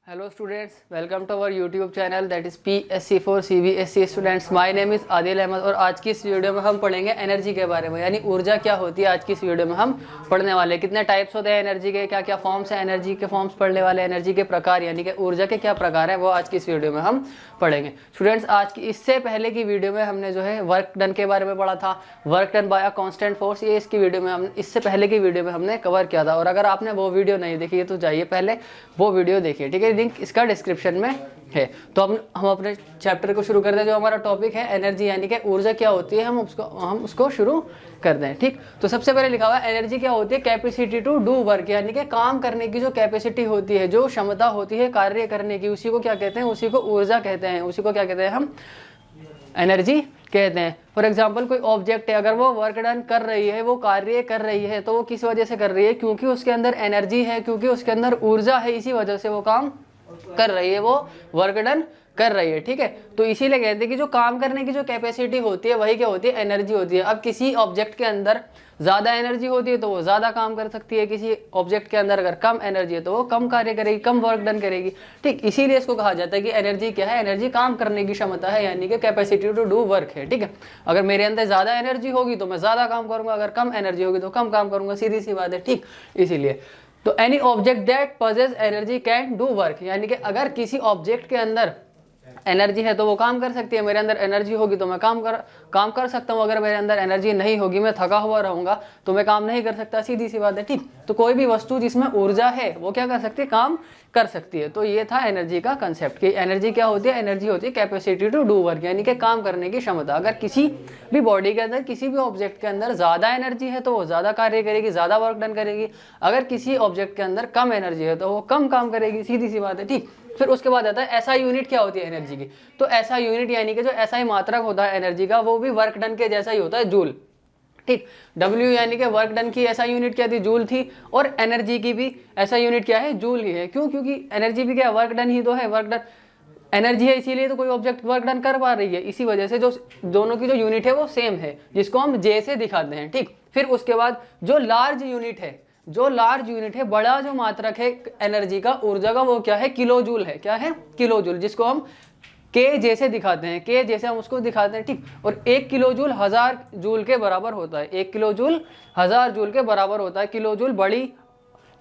Hello students, welcome to our YouTube channel that is PSC for CBSE students. My name is Adil Ahmad और आज की इस video में हम पढ़ेंगे एनर्जी के बारे में, यानी ऊर्जा क्या होती है। आज की इस वीडियो में हम पढ़ने वाले हैं कितने टाइप्स होते हैं एनर्जी के, क्या क्या फॉर्म्स हैं एनर्जी के, फॉर्म्स पढ़ने वाले एनर्जी के प्रकार यानी कि ऊर्जा के क्या प्रकार हैं, वो आज की इस वीडियो में हम पढ़ेंगे। स्टूडेंट्स, आज की इससे पहले की वीडियो में हमने जो है वर्क डन के बारे में पढ़ा था, work done by a constant force, ये इसकी वीडियो में हम इससे पहले की वीडियो में हमने कवर किया था। और अगर आपने वो वीडियो नहीं देखी है तो जाइए पहले वो वीडियो देखिए, ठीक है, लिंक इसका डिस्क्रिप्शन में है। तो हम अपने चैप्टर को शुरू करते हैं। जो हमारा टॉपिक है एनर्जी यानी कि ऊर्जा क्या होती है, हम उसको शुरू करते हैं। ठीक, तो सबसे पहले लिखा हुआ है एनर्जी क्या होती है, कैपेसिटी टू डू वर्क, यानी कि काम करने की जो कैपेसिटी होती है, जो क्षमता होती है कार्य करने की, उसी को क्या कहते हैं, उसी को ऊर्जा कहते हैं, उसी को क्या कहते हैं, हम एनर्जी कहते हैं। फॉर एग्जाम्पल कोई ऑब्जेक्ट है, अगर वो वर्क डन कर रही है, वो कार्य कर रही है, तो वो किस वजह से कर रही है, क्योंकि उसके अंदर एनर्जी है, क्योंकि उसके अंदर ऊर्जा है, इसी वजह से वो काम कर रही है, वो वर्क डन कर रही है। ठीक है, तो इसीलिए कहते हैं कि जो काम करने की जो कैपेसिटी होती है वही क्या होती है, एनर्जी होती है। अब किसी ऑब्जेक्ट के अंदर ज़्यादा एनर्जी होती है तो वो ज़्यादा काम कर सकती है, किसी ऑब्जेक्ट के अंदर अगर कम एनर्जी है तो वो कम कार्य करेगी, कम वर्क डन करेगी। ठीक, इसीलिए इसको कहा जाता है कि एनर्जी क्या है, एनर्जी काम करने की क्षमता है, यानी कि कैपेसिटी टू डू वर्क है। ठीक है, अगर मेरे अंदर ज़्यादा एनर्जी होगी तो मैं ज़्यादा काम करूँगा, अगर कम एनर्जी होगी तो कम काम करूँगा, सीधी सी बात है। ठीक, इसीलिए तो any object that possess energy can do work, यानी कि अगर किसी ऑब्जेक्ट के अंदर एनर्जी है तो वो काम कर सकती है। मेरे अंदर एनर्जी होगी तो मैं काम कर सकता हूँ, अगर मेरे अंदर एनर्जी नहीं होगी, मैं थका हुआ रहूंगा तो मैं काम नहीं कर सकता, सीधी सी बात है। ठीक, तो कोई भी वस्तु जिसमें ऊर्जा है वो क्या कर सकती है, काम कर सकती है। तो ये था एनर्जी का कंसेप्ट कि एनर्जी क्या होती है, एनर्जी होती है कैपेसिटी टू डू वर्क, यानी कि काम करने की क्षमता। अगर किसी भी बॉडी के अंदर, किसी भी ऑब्जेक्ट के अंदर ज़्यादा एनर्जी है तो वो ज़्यादा कार्य करेगी, ज़्यादा वर्क डन करेगी। अगर किसी ऑब्जेक्ट के अंदर कम एनर्जी है तो वो कम काम करेगी, सीधी सी बात है। ठीक, फिर उसके बाद आता है एसआई यूनिट क्या होती है एनर्जी की। तो एसआई यूनिट यानी कि जो एसआई मात्रक होता है एनर्जी का, वो भी वर्क डन के जैसा ही होता है, जूल। ठीक, डब्ल्यू यानी कि वर्क डन की ऐसा यूनिट क्या थी, जूल थी, और एनर्जी की भी ऐसा यूनिट क्या है, जूल ही है। क्यों, क्योंकि एनर्जी भी क्या है, वर्क डन ही तो है, वर्क डन एनर्जी है, इसीलिए तो कोई ऑब्जेक्ट वर्क डन कर पा रही है। इसी वजह से जो दोनों की जो यूनिट है वो सेम है, जिसको हम जे से दिखाते हैं। ठीक, फिर उसके बाद जो लार्ज यूनिट है, जो लार्ज यूनिट है, बड़ा जो मात्रक है एनर्जी का, ऊर्जा का, वो क्या है, किलो जूल है। क्या है, किलो जूल, जिसको हम के जैसे दिखाते हैं, के जैसे हम उसको दिखाते हैं। ठीक, और 1 किलो जूल 1000 जूल के बराबर होता है, 1 किलो जूल 1000 जूल के बराबर होता है। किलो जूल बड़ी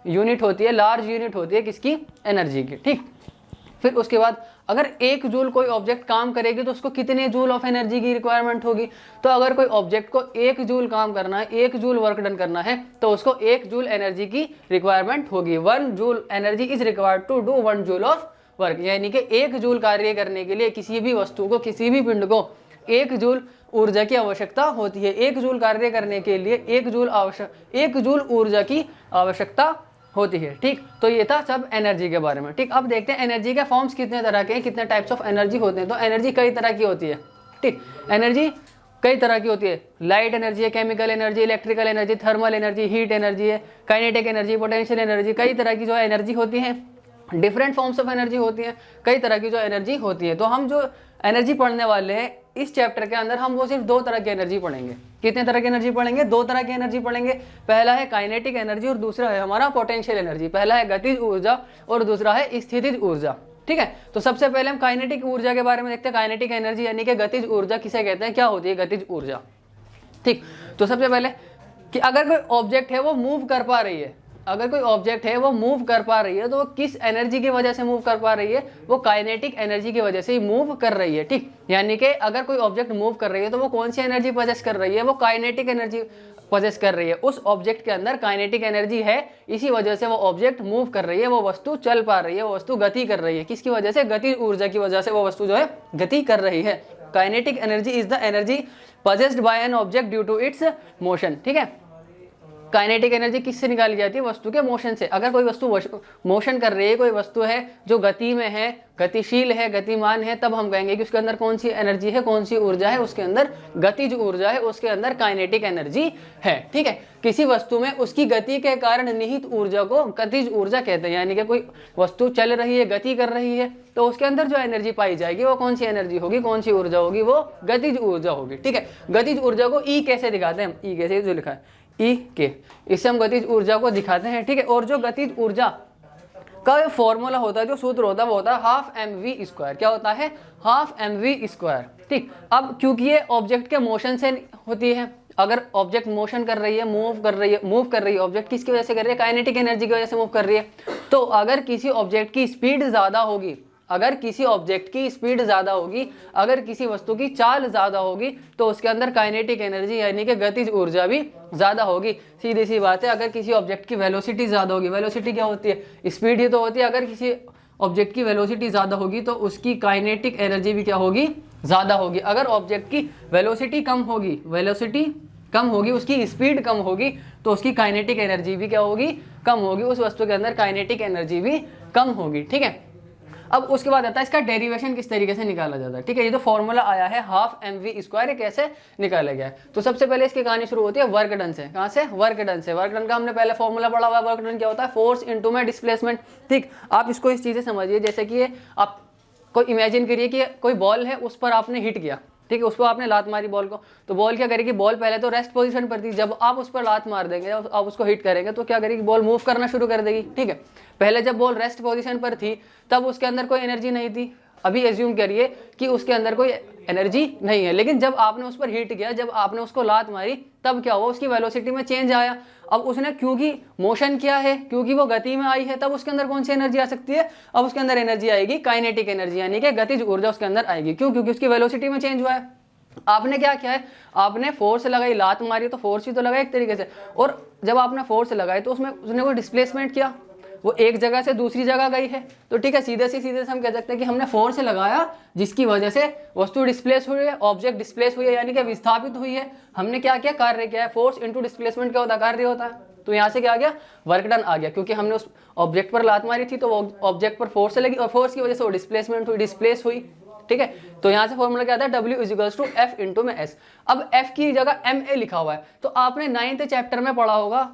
यूनिट होती है, लार्ज यूनिट होती है किसकी, एनर्जी की। ठीक, फिर उसके बाद अगर 1 जूल कोई ऑब्जेक्ट काम करेगी तो उसको कितने जूल ऑफ एनर्जी की रिक्वायरमेंट होगी। तो अगर कोई ऑब्जेक्ट को 1 जूल काम करना है, 1 जूल वर्क डन करना है, तो उसको 1 जूल एनर्जी की रिक्वायरमेंट होगी। 1 joule energy is required to do 1 joule of work, यानी कि 1 जूल कार्य करने के लिए किसी भी वस्तु को, किसी भी पिंड को 1 जूल ऊर्जा की आवश्यकता होती है। 1 जूल कार्य करने के लिए 1 जूल ऊर्जा की आवश्यकता होती है। ठीक, तो ये था सब एनर्जी के बारे में। ठीक, अब देखते हैं एनर्जी के फॉर्म्स कितने तरह के हैं, कितने टाइप्स ऑफ एनर्जी होते हैं। तो एनर्जी कई तरह की होती है। ठीक, एनर्जी कई तरह की होती है। लाइट एनर्जी है, chemical energy, electrical energy, thermal energy, heat energy है, काइनेटिक एनर्जी, पोटेंशियल एनर्जी, कई तरह की जो एनर्जी होती है, डिफरेंट फॉर्म्स ऑफ एनर्जी होती है, कई तरह की जो एनर्जी होती है। तो हम जो एनर्जी पढ़ने वाले हैं इस चैप्टर के अंदर, हम वो सिर्फ 2 तरह की एनर्जी पढ़ेंगे। कितने तरह की एनर्जी पढ़ेंगे, 2 तरह की एनर्जी पढ़ेंगे। पहला है काइनेटिक एनर्जी और दूसरा है हमारा पोटेंशियल एनर्जी। पहला है गतिज ऊर्जा और दूसरा है स्थितिज ऊर्जा। ठीक है, तो सबसे पहले हम काइनेटिक ऊर्जा के बारे में देखते हैं। काइनेटिक एनर्जी यानी कि गतिज ऊर्जा किसे कहते हैं, क्या होती है गतिज ऊर्जा। ठीक, तो सबसे पहले कि अगर कोई ऑब्जेक्ट है वो मूव कर पा रही है, अगर कोई ऑब्जेक्ट है वो मूव कर पा रही है तो वो किस एनर्जी की वजह से मूव कर पा रही है, वो काइनेटिक एनर्जी की वजह से ही मूव कर रही है। ठीक, यानी कि अगर कोई ऑब्जेक्ट मूव कर रही है तो वो कौन सी एनर्जी पजेस कर रही है, वो काइनेटिक एनर्जी पजेस कर रही है। उस ऑब्जेक्ट के अंदर काइनेटिक एनर्जी है, इसी वजह से वो ऑब्जेक्ट मूव कर रही है, वो वस्तु चल पा रही है, वो वस्तु गति कर रही है। किसकी वजह से, गतिज ऊर्जा की वजह से वो वस्तु जो है गति कर रही है। Kinetic energy is the energy possessed by an object due to its motion. ठीक है, काइनेटिक एनर्जी किससे निकाली जाती है, वस्तु के मोशन से। अगर कोई वस्तु मोशन कर रही है, कोई वस्तु है जो गति में है, गतिशील है, गतिमान है, तब हम कहेंगे कि उसके अंदर कौन सी एनर्जी है, कौन सी ऊर्जा है, उसके अंदर गतिज ऊर्जा है, उसके अंदर काइनेटिक एनर्जी है। ठीक है, किसी वस्तु में उसकी गति के कारण निहित ऊर्जा को गतिज ऊर्जा कहते हैं। यानी कि कोई वस्तु चल रही है, गति कर रही है, तो उसके अंदर जो एनर्जी पाई जाएगी वो कौन सी एनर्जी होगी, कौन सी ऊर्जा होगी, वो गतिज ऊर्जा होगी। ठीक है, गतिज ऊर्जा को ई कैसे दिखाते हैं, ई कैसे जो लिखा है ई के, इससे हम गतिज ऊर्जा को दिखाते हैं। ठीक है, और जो गतिज ऊर्जा का फॉर्मूला होता है, जो सूत्र होता है वो होता है हाफ एम वी स्क्वायर। क्या होता है? Half M V square. ठीक, अब क्योंकि ये ऑब्जेक्ट के मोशन से होती है, अगर ऑब्जेक्ट मोशन कर रही है, मूव कर रही है ऑब्जेक्ट किसकी वजह से कर रही है? काइनेटिक एनर्जी की वजह से मूव कर रही है। तो अगर किसी ऑब्जेक्ट की स्पीड ज़्यादा होगी, अगर किसी ऑब्जेक्ट की स्पीड ज़्यादा होगी, अगर किसी वस्तु की चाल ज़्यादा होगी, तो उसके अंदर काइनेटिक एनर्जी यानी कि गतिज ऊर्जा भी ज़्यादा होगी। सीधी सी बात है, अगर किसी ऑब्जेक्ट की वेलोसिटी ज़्यादा होगी, वेलोसिटी क्या होती है? स्पीड ही तो होती है। अगर किसी ऑब्जेक्ट की वेलोसिटी ज़्यादा होगी तो उसकी काइनेटिक एनर्जी भी क्या होगी? ज़्यादा होगी। अगर ऑब्जेक्ट की वेलोसिटी कम होगी, उसकी स्पीड कम होगी, तो उसकी काइनेटिक एनर्जी भी क्या होगी? कम होगी। उस वस्तु के अंदर काइनेटिक एनर्जी भी कम होगी। ठीक है, अब उसके बाद आता है इसका डेरिवेशन किस तरीके से निकाला जाता है। ठीक है, ये जो फॉर्मूला आया है हाफ एम वी स्क्वायर, कैसे निकाला गया है? तो सबसे पहले इसकी कहानी शुरू होती है वर्क डन से। कहाँ से? वर्क डन से। वर्क डन का हमने पहले फॉर्मूला पढ़ा हुआ है। वर्क डन क्या होता है? फोर्स इनटू में डिस्प्लेसमेंट। ठीक, आप इसको इस चीज़ से समझिए, जैसे कि आप कोई इमेजिन करिए कि कोई बॉल है, उस पर आपने हिट किया। ठीक है, उस पर आपने लात मारी बॉल को, तो बॉल क्या करेगी? बॉल पहले तो रेस्ट पोजीशन पर थी, जब आप उस पर लात मार देंगे, जब आप उसको हिट करेंगे तो क्या करेगी? बॉल मूव करना शुरू कर देगी। ठीक है, पहले जब बॉल रेस्ट पोजीशन पर थी तब उसके अंदर कोई एनर्जी नहीं थी। अभी एज्यूम करिए कि उसके अंदर कोई एनर्जी नहीं है, लेकिन जब आपने उस पर हिट किया, जब आपने उसको लात मारी, तब क्या हुआ? उसकी वेलोसिटी में चेंज आया। अब उसने क्योंकि मोशन किया है, क्योंकि वो गति में आई है, तब उसके अंदर कौन सी एनर्जी आ सकती है? अब उसके अंदर एनर्जी आएगी काइनेटिक एनर्जी, यानी कि गतिज ऊर्जा उसके अंदर आएगी। क्यों? क्योंकि उसकी वेलोसिटी में चेंज हुआ है। आपने क्या किया है? आपने फोर्स लगाई, लात मारी, तो फोर्स ही तो लगा एक तरीके से, और जब आपने फोर्स लगाई तो उसमें उसने कोई डिस्प्लेसमेंट किया, वो एक जगह से दूसरी जगह गई है। तो ठीक है, सीधे से हम कह सकते हैं कि हमने फोर्स लगाया जिसकी वजह से वस्तु डिस्प्लेस हुई है, ऑब्जेक्ट डिस्प्लेस हुई है, यानी कि विस्थापित हुई है। हमने क्या किया? कार्य किया है। फोर्स इंटू डिस्प्लेसमेंट क्या होता है? कार्य होता है। तो यहाँ से क्या आ गया? वर्क डन आ गया, क्योंकि हमने उस ऑब्जेक्ट पर लात मारी थी तो वो ऑब्जेक्ट पर फोर्स लगी और फोर्स की वजह से वो डिस्प्लेसमेंट हुई, डिस्प्लेस हुई। ठीक है, तो यहाँ से फॉर्मूला क्या आता है? W is to F into में एस। अब एफ की जगह MA लिखा हुआ है, तो आपने 9th चैप्टर में पढ़ा होगा,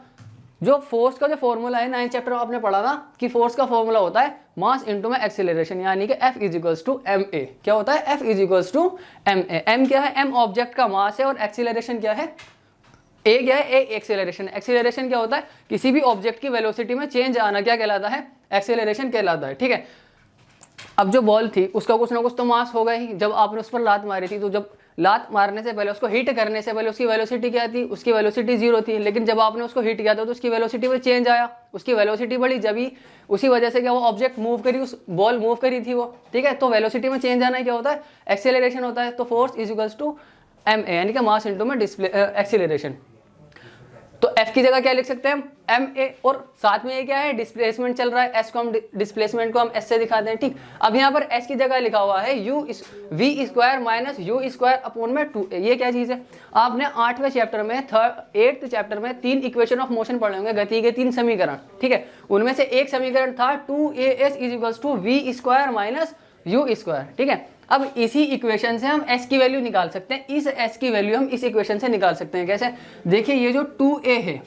जो फोर्स का जो फॉर्मूला है 9th चैप्टर में आपने पढ़ा ना, कि फोर्स का फॉर्मूला होता है मास इंटू में एक्सेलरेशन, यानी कि F इज टू MA। क्या होता है? F is to MA। M क्या है? M ऑब्जेक्ट का मास है, और एक्सेलरेशन क्या है? A क्या है? A acceleration. एक्सेलरेशन क्या होता है? किसी भी ऑब्जेक्ट की वेलोसिटी में चेंज आना क्या कहलाता है? एक्सेलरेशन कहलाता है। ठीक है, अब जो बॉल थी उसका कुछ ना कुछ तो मास होगा ही। जब आपने उस पर लात मारी थी, तो जब लात मारने से पहले, उसको हिट करने से पहले उसकी वेलोसिटी क्या थी? उसकी वेलोसिटी 0 थी, लेकिन जब आपने उसको हिट किया था तो उसकी वेलोसिटी में चेंज आया, उसकी वेलोसिटी बढ़ी, जब ही उसी वजह से क्या वो ऑब्जेक्ट मूव करी, उस बॉल मूव करी थी वो। ठीक है, तो वेलोसिटी में चेंज आना क्या होता है? एक्सेलरेशन होता है। तो force is equals to MA, यानी कि मास इंटू में एक्सेलरेशन। तो F की जगह क्या लिख सकते हैं हम? MA, और साथ में ये क्या है? डिस्प्लेसमेंट चल रहा है, S को हम डिस्प्लेसमेंट को हम S से दिखाते हैं। ठीक, अब यहाँ पर S की जगह लिखा हुआ है V square minus U square upon में 2A। ये क्या चीज़ है? आपने 8वें चैप्टर में 8th चैप्टर में 3 इक्वेशन ऑफ मोशन पढ़े होंगे, गति के 3 समीकरण। ठीक है, उनमें से एक समीकरण था 2AS is equals to V square minus U square. ठीक है, अब इसी इक्वेशन से हम S की वैल्यू निकाल सकते हैं। इस S की वैल्यू हम इस इक्वेशन से निकाल सकते हैं। कैसे? देखिए, ये जो 2A है,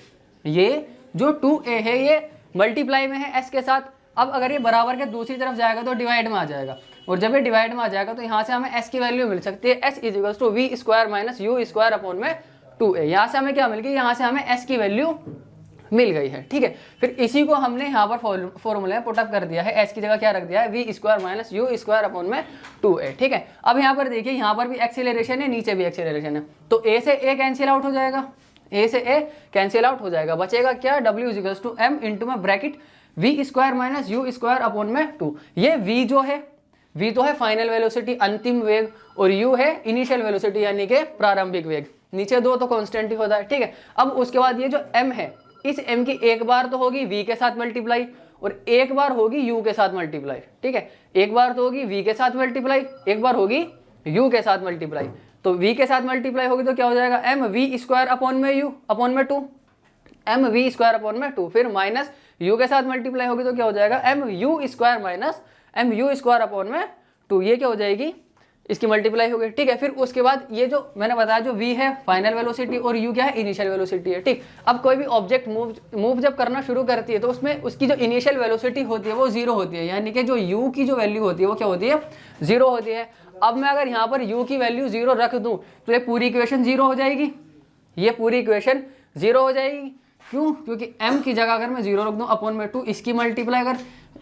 ये जो 2A है, ये मल्टीप्लाई में है S के साथ। अब अगर ये बराबर के दूसरी तरफ जाएगा तो डिवाइड में आ जाएगा, और जब ये डिवाइड में आ जाएगा तो यहाँ से हमें S की वैल्यू मिल सकती है। S is equals to V square minus U square upon में 2A। यहाँ से हमें क्या मिल गई? यहाँ से हमें S की वैल्यू मिल गई है। ठीक है, फिर इसी को हमने यहाँ पर फॉर्मूला पुटअप कर दिया है। S की जगह क्या रख दिया है? V square minus U square upon में 2A। ठीक है, अब यहाँ पर देखिए, यहाँ पर भी एक्सेलरेशन है, नीचे भी एक्सेलरेशन है, तो A से A कैंसिल आउट हो जाएगा, A से A कैंसिल आउट हो जाएगा, बचेगा क्या? W is equals to M into में bracket V square minus U square upon में 2। ये V जो है, V तो है फाइनल वेलोसिटी, अंतिम वेग, और U है इनिशियल वेलोसिटी, यानी कि प्रारंभिक वेग। नीचे दो तो कांस्टेंट ही होता है। ठीक है, अब उसके बाद ये जो M है, इस M की एक बार तो होगी V के साथ मल्टीप्लाई, और एक बार होगी U के साथ मल्टीप्लाई। ठीक है, एक बार तो होगी V के साथ मल्टीप्लाई, एक बार होगी U के साथ मल्टीप्लाई। तो V के साथ मल्टीप्लाई होगी तो क्या हो जाएगा? M V स्क्वायर अपॉन में U अपॉन में 2, M V स्क्वायर अपॉन में 2। फिर माइनस U के साथ मल्टीप्लाई होगी तो क्या हो जाएगा? M U square minus M U square upon में 2। ये क्या हो जाएगी? इसकी मल्टीप्लाई हो गई। ठीक है, फिर उसके बाद ये जो मैंने बताया, जो V है फाइनल वेलोसिटी और U क्या है? इनिशियल वेलोसिटी है। ठीक, अब कोई भी ऑब्जेक्ट मूव जब करना शुरू करती है तो उसमें उसकी जो इनिशियल वेलोसिटी होती है वो 0 होती है, यानी कि जो U की जो वैल्यू होती है वो क्या होती है? 0 होती है। अब मैं अगर यहाँ पर U की वैल्यू 0 रख दूँ तो ये पूरी इक्वेशन 0 हो जाएगी, ये पूरी इक्वेशन 0 हो जाएगी। क्यों? क्योंकि M की जगह अगर मैं 0 रख दूँ अपॉन में 2, इसकी मल्टीप्लाई अगर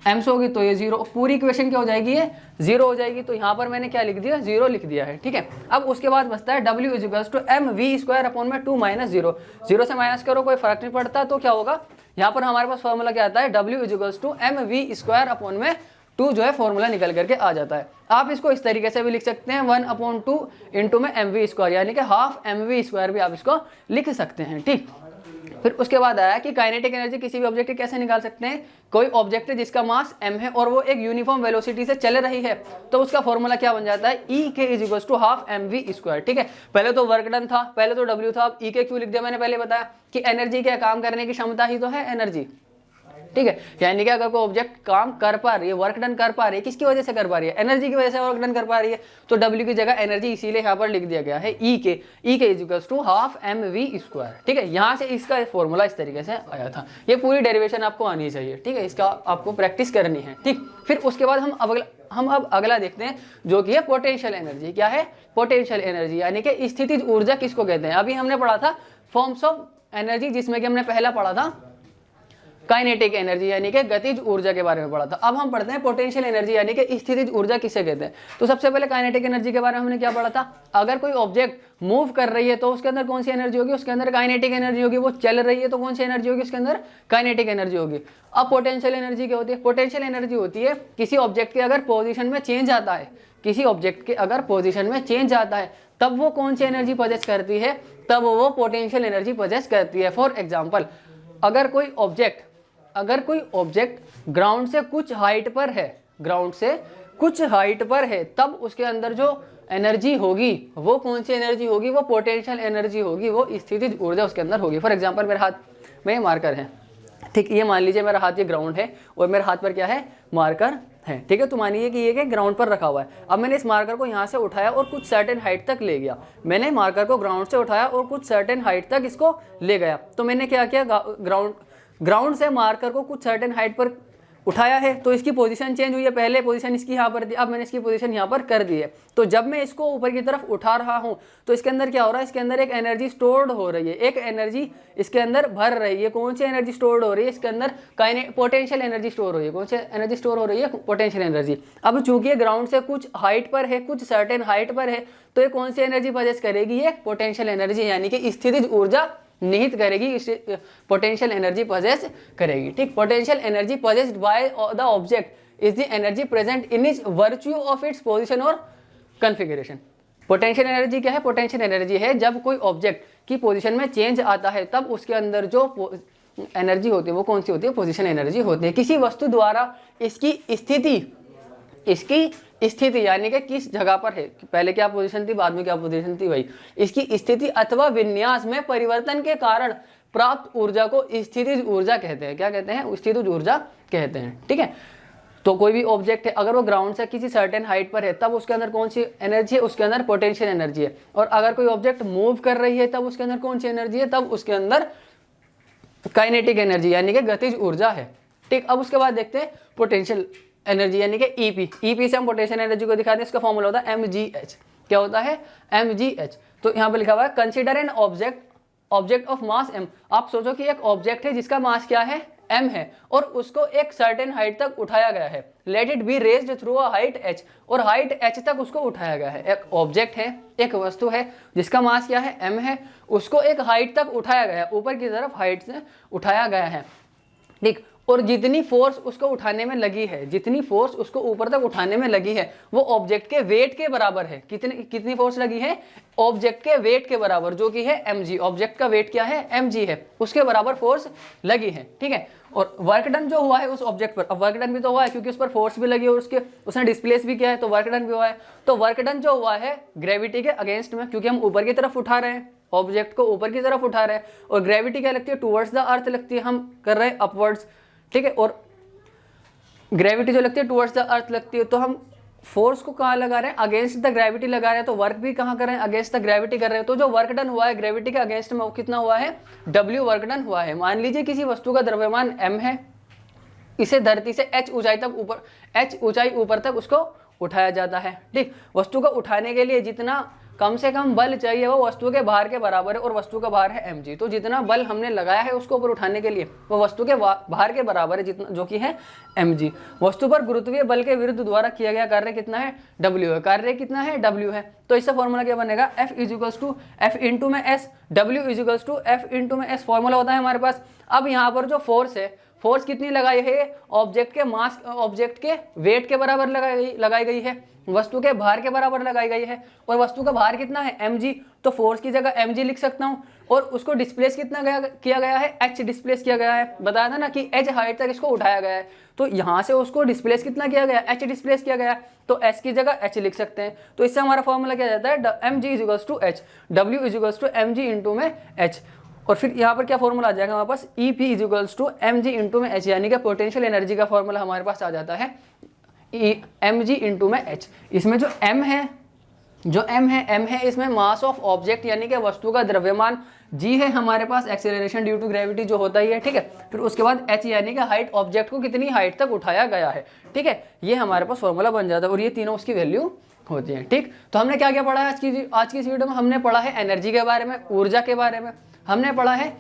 एम्स होगी तो ये 0, पूरी इक्वेशन क्या हो जाएगी, ये 0 हो जाएगी। तो यहाँ पर मैंने क्या लिख दिया, 0 लिख दिया है, ठीक है। अब उसके बाद बचता है W equals to mv² upon में 2 - 0, 0 से माइनस करो कोई फर्क नहीं पड़ता। तो क्या होगा, यहाँ पर हमारे पास फॉर्मूला क्या आता है, W equals to mv² upon में 2 जो है फॉर्मूला निकल करके आ जाता है। आप इसको इस तरीके से भी लिख सकते हैं 1/2 इंटू में mv², यानी कि हाफ mv² भी आप इसको लिख सकते हैं, ठीक। फिर उसके बाद आया कि काइनेटिक एनर्जी किसी भी ऑब्जेक्ट की कैसे निकाल सकते हैं। कोई ऑब्जेक्ट है जिसका मास m है और वो एक यूनिफॉर्म वेलोसिटी से चल रही है, तो उसका फॉर्मूला क्या बन जाता है, E k is to half mv², ठीक है। पहले तो वर्क डन था, पहले तो W था, अब E k क्यों लिख दिया, मैंने पहले बताया कि एनर्जी क्या, काम करने की क्षमता ही तो है एनर्जी, ठीक है। यानी कि अगर कोई ऑब्जेक्ट काम कर पा रही है, वर्क डन कर पा रही है, किसकी वजह से कर पा रही है, एनर्जी की वजह से वर्क डन कर पा रही है, तो W की जगह एनर्जी इसीलिए यहाँ पर लिख दिया गया है E k is equals to half mv², ठीक है। यहाँ से इसका फॉर्मूला इस तरीके से आया था। ये पूरी डेरिवेशन आपको आनी चाहिए, ठीक है, इसका आपको प्रैक्टिस करनी है, ठीक। फिर उसके बाद हम अब अगला देखते हैं जो कि है पोटेंशियल एनर्जी। क्या है, पोटेंशियल एनर्जी, यानी कि स्थितिज ऊर्जा किसको कहते हैं। अभी हमने पढ़ा था फॉर्म्स ऑफ एनर्जी, जिसमें कि हमने पहला पढ़ा था काइनेटिक एनर्जी यानी कि गतिज ऊर्जा के बारे में पढ़ा था। अब हम पढ़ते हैं पोटेंशियल एनर्जी यानी कि स्थितिज ऊर्जा किसे कहते हैं। तो सबसे पहले काइनेटिक एनर्जी के बारे में हमने क्या पढ़ा था, अगर कोई ऑब्जेक्ट मूव कर रही है तो उसके अंदर कौन सी एनर्जी होगी, उसके अंदर काइनेटिक एनर्जी होगी। वो चल रही है तो कौन सी एनर्जी होगी, उसके अंदर काइनेटिक एनर्जी होगी। अब पोटेंशियल एनर्जी क्या होती है, पोटेंशियल एनर्जी होती है किसी ऑब्जेक्ट के अगर पोजिशन में चेंज आता है, किसी ऑब्जेक्ट के अगर पोजिशन में चेंज आता है तब वो कौन सी एनर्जी पजेस करती है, तब वो पोटेंशियल एनर्जी पजेस करती है। फॉर एग्जाम्पल, अगर कोई ऑब्जेक्ट ग्राउंड से कुछ हाइट पर है, ग्राउंड से कुछ हाइट पर है, तब उसके अंदर जो एनर्जी होगी वो कौन सी एनर्जी होगी, वो पोटेंशियल एनर्जी होगी, वो स्थितिज ऊर्जा उसके अंदर होगी। फॉर एग्जांपल, मेरे हाथ में मार्कर है, ठीक, ये मान लीजिए मेरा हाथ ये ग्राउंड है और मेरे हाथ पर क्या है, मार्कर है, ठीक है। तो मानिए कि ये ग्राउंड पर रखा हुआ है। अब मैंने इस मार्कर को यहाँ से उठाया और कुछ सर्टेन हाइट तक ले गया। मैंने मार्कर को ग्राउंड से उठाया और कुछ सर्टेन हाइट तक इसको ले गया। तो मैंने क्या किया, ग्राउंड से मार्कर को कुछ सर्टेन हाइट पर उठाया है, तो इसकी पोजीशन चेंज हुई है। पहले पोजीशन इसकी यहाँ पर थी, अब मैंने इसकी पोजीशन यहाँ पर कर दी है। तो जब मैं इसको ऊपर की तरफ उठा रहा हूँ तो इसके अंदर क्या हो रहा है, इसके अंदर एक एनर्जी स्टोर्ड हो रही है, एक एनर्जी इसके अंदर भर रही है। कौन सी एनर्जी स्टोर्ड हो रही है, इसके अंदर पोटेंशियल एनर्जी स्टोर हो रही है। कौन सी एनर्जी स्टोर हो रही है, पोटेंशियल एनर्जी। अब चूंकि ये ग्राउंड से कुछ हाइट पर है, कुछ सर्टेन हाइट पर है, तो ये कौन सी एनर्जी पजेस करेगी, ये पोटेंशियल एनर्जी यानी कि स्थितिज ऊर्जा निहित करेगी, पोटेंशियल एनर्जी पजेस करेगी, ठीक। Potential energy possessed by the object is the energy present in its virtue of its position और कॉन्फ़िगरेशन। पोटेंशियल एनर्जी क्या है, पोटेंशियल एनर्जी है जब कोई ऑब्जेक्ट की पोजीशन में चेंज आता है तब उसके अंदर जो एनर्जी होती है वो कौन सी होती है, पोजीशन एनर्जी होती है। किसी वस्तु द्वारा इसकी स्थिति यानी कि किस जगह पर है, पहले क्या पोजीशन थी, बाद में क्या पोजीशन थी, वही इसकी स्थिति अथवा विन्यास में परिवर्तन के कारण प्राप्त ऊर्जा को स्थितिज ऊर्जा कहते हैं। क्या कहते हैं, स्थितिज ऊर्जा कहते हैं, ठीक है। तो कोई भी ऑब्जेक्ट है अगर वो ग्राउंड से किसी सर्टेन हाइट पर है तब उसके अंदर कौन सी एनर्जी है, उसके अंदर पोटेंशियल एनर्जी है। और अगर कोई ऑब्जेक्ट मूव कर रही है तब उसके अंदर कौन सी एनर्जी है, तब उसके अंदर काइनेटिक एनर्जी यानी कि गतिज ऊर्जा है, ठीक। अब उसके बाद देखते हैं पोटेंशियल एनर्जी यानी कि ईपी से हम पोटेंशियल एनर्जी को दिखाते हैं। इसका फॉर्मूला होता है mgh। क्या होता है, mgh। तो यहाँ पे लिखा हुआ है consider an object of mass m। आप सोचो कि एक ऑब्जेक्ट है जिसका मास क्या है, m है, और उसको एक सर्टेन हाइट तक उठाया गया है। Let it be raised through a height h, और हाइट h तक उसको उठाया गया है। एक ऑब्जेक्ट है, एक वस्तु है जिसका मास क्या है, m है, उसको एक हाइट तक उठाया गया है, ऊपर की तरफ हाइट से उठाया गया है, ठीक। और जितनी फोर्स उसको उठाने में लगी है, जितनी फोर्स उसको ऊपर तक उठाने में लगी है वो ऑब्जेक्ट के वेट के बराबर है। कितनी फोर्स लगी है, ऑब्जेक्ट के वेट के बराबर, जो कि है mg। ऑब्जेक्ट का वेट क्या है, mg है, उसके बराबर फोर्स लगी है, ठीक है। और वर्क डन जो हुआ है उस ऑब्जेक्ट पर, अब वर्क डन भी तो हुआ है क्योंकि उस पर फोर्स भी लगी और उसने डिस्प्लेस भी किया है, तो वर्क डन भी हुआ है। तो वर्क डन जो हुआ है ग्रेविटी के अगेंस्ट में, क्योंकि हम ऊपर की तरफ उठा रहे हैं, ऑब्जेक्ट को ऊपर की तरफ उठा रहे हैं, और ग्रेविटी क्या लगती है, टूवर्ड्स द अर्थ लगती है, हम कर रहे हैं अपवर्ड्स, ठीक है। और ग्रेविटी जो लगती है टुवर्ड्स द अर्थ लगती है, तो हम फोर्स को कहाँ लगा रहे हैं, अगेंस्ट द ग्रेविटी लगा रहे हैं। तो वर्क भी कहाँ कर रहे हैं, अगेंस्ट द ग्रेविटी कर रहे हैं। तो जो वर्क डन हुआ है ग्रेविटी के अगेंस्ट में वो कितना हुआ है, W वर्क डन हुआ है। मान लीजिए किसी वस्तु का द्रव्यमान m है, इसे धरती से h ऊंचाई ऊपर तक उसको उठाया जाता है, ठीक। वस्तु को उठाने के लिए जितना कम से कम बल चाहिए वो वस्तु के भार के बराबर है, और वस्तु का भार है mg। तो जितना बल हमने लगाया है उसको ऊपर उठाने के लिए वो वस्तु के भार के बराबर है, जितना जो कि है mg। वस्तु पर गुरुत्वीय बल के विरुद्ध द्वारा किया गया कार्य कितना है, w है। कार्य कितना है, w है। तो इससे फॉर्मूला क्या बनेगा, F equals to F into में S, W equals to F into में S फॉर्मूला होता है हमारे पास। अब यहाँ पर जो फोर्स है, फोर्स कितनी लगाई है, ऑब्जेक्ट के मास, ऑब्जेक्ट के वेट के बराबर लगाई गई है, वस्तु के भार के बराबर लगाई गई है, और वस्तु का भार कितना है mg। तो फोर्स की जगह mg लिख सकता हूँ, और उसको डिस्प्लेस कितना किया गया है, h डिस्प्लेस किया गया है। बताया था ना कि h हाइट तक इसको उठाया गया है, तो यहाँ से उसको डिस्प्लेस कितना किया गया, h डिस्प्लेस किया गया, तो s की जगह h लिख सकते हैं। तो इससे हमारा फॉर्मूला क्या जाता है, mg equals to h, w equals to mg into में h। और फिर यहाँ पर क्या फॉर्मूला आ जाएगा हमारे पास, EP equals to mg into में h, यानी कि पोटेंशियल एनर्जी का फॉर्मूला हमारे पास आ जाता है mg इंटू में h। इसमें जो m है, m है इसमें मास ऑफ ऑब्जेक्ट यानी कि वस्तु का द्रव्यमान, g है हमारे पास एक्सेलरेशन ड्यू टू ग्रेविटी जो होता ही है, ठीक है। फिर उसके बाद h यानी कि हाइट, ऑब्जेक्ट को कितनी हाइट तक उठाया गया है, ठीक है। ये हमारे पास फॉर्मूला बन जाता है, और ये तीनों उसकी वैल्यू होती है, ठीक। तो हमने क्या क्या पढ़ा है आज की इस वीडियो में, हमने पढ़ा है एनर्जी के बारे में, ऊर्जा के बारे में, हमने पढ़ा है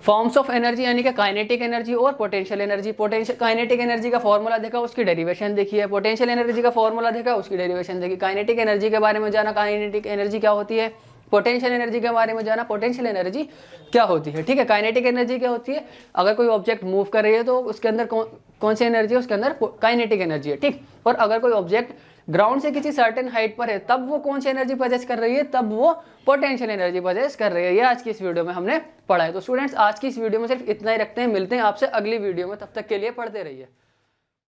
फॉर्म्स ऑफ एनर्जी यानी कि काइनेटिक एनर्जी और पोटेंशियल एनर्जी। काइनेटिक एनर्जी का फॉर्मूला देखा, उसकी डेरिवेशन देखी है। पोटेंशियल एनर्जी का फॉर्मूला देखा, उसकी डेरिवेशन देखी। काइनेटिक एनर्जी के बारे में जाना, काइनेटिक एनर्जी क्या होती है। पोटेंशियल एनर्जी के बारे में जाना, पोटेंशियल एनर्जी क्या होती है, ठीक है। काइनेटिक एनर्जी क्या होती है, अगर कोई ऑब्जेक्ट मूव कर रही है तो उसके अंदर कौन सी एनर्जी है, उसके अंदर काइनेटिक एनर्जी है, ठीक। और अगर कोई ऑब्जेक्ट ग्राउंड से किसी सर्टेन हाइट पर है तब वो कौन सी एनर्जी पजेस कर रही है, तब वो पोटेंशियल एनर्जी पजेस कर रही है। ये आज की इस वीडियो में हमने पढ़ा है। तो स्टूडेंट्स आज की इस वीडियो में सिर्फ इतना ही रखते हैं, मिलते हैं आपसे अगली वीडियो में, तब तक के लिए पढ़ते रहिए।